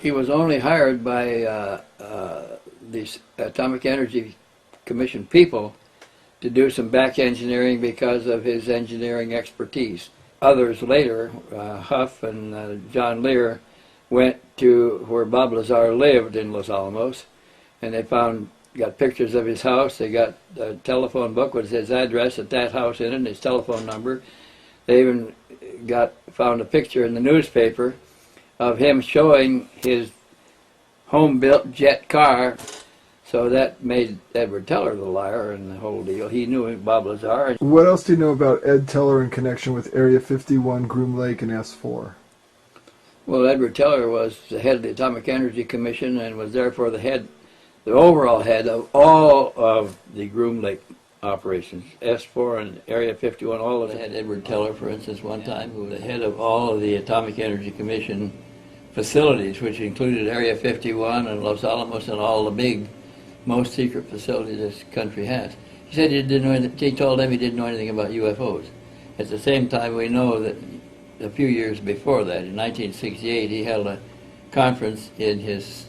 He was only hired by the Atomic Energy Commission people to do some back engineering because of his engineering expertise. Others later, Huff and John Lear, went to where Bob Lazar lived in Los Alamos, and they got pictures of his house. They got a telephone book with his address at that house in it and his telephone number. They even found a picture in the newspaper of him showing his home-built jet car. So that made Edward Teller the liar in the whole deal. He knew Bob Lazar. What else do you know about Ed Teller in connection with Area 51, Groom Lake, and S4? Well, Edward Teller was the head of the Atomic Energy Commission and was therefore the overall head of all of the Groom Lake operations, S4 and Area 51, all of it. They had Edward Teller, for instance, one time, who was the head of all of the Atomic Energy Commission facilities, which included Area 51 and Los Alamos and all the big, most secret facilities this country has. He said he didn't know anything. He told them he didn't know anything about UFOs. At the same time, we know that a few years before that, in 1968, he held a conference in his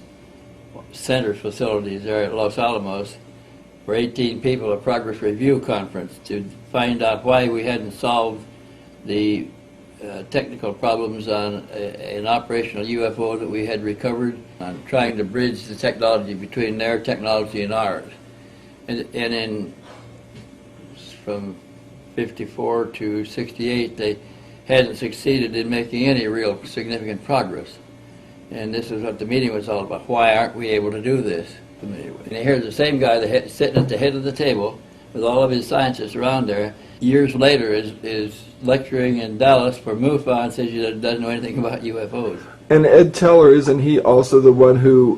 center facilities there at Los Alamos for 18 people, a progress review conference, to find out why we hadn't solved the technical problems on an operational UFO that we had recovered, on trying to bridge the technology between their technology and ours. And from 54 to 68, they hadn't succeeded in making any real significant progress. And this is what the meeting was all about. Why aren't we able to do this? And here's the same guy sitting at the head of the table with all of his scientists around there. Years later is lecturing in Dallas for MUFON and says he doesn't know anything about UFOs. And Ed Teller, isn't he also the one who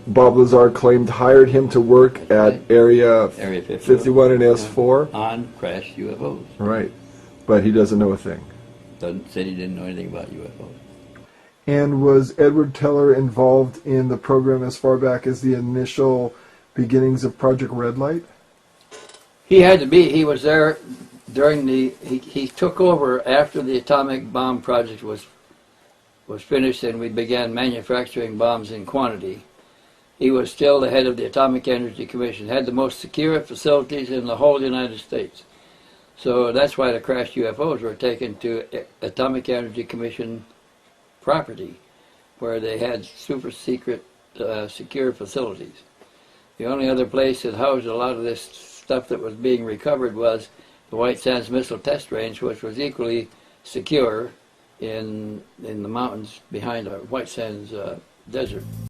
Bob Lazar claimed hired him to work at Area 51 and S4? On crashed UFOs. Right. But he doesn't know a thing. Said he didn't know anything about UFOs. And was Edward Teller involved in the program as far back as the initial beginnings of Project Red Light? He had to be. He was there during he took over after the atomic bomb project was finished and we began manufacturing bombs in quantity. He was still the head of the Atomic Energy Commission, had the most secure facilities in the whole United States. So that's why the crashed UFOs were taken to Atomic Energy Commission property, where they had super secret, secure facilities. The only other place that housed a lot of this stuff that was being recovered was the White Sands Missile Test Range, which was equally secure in the mountains behind the White Sands desert.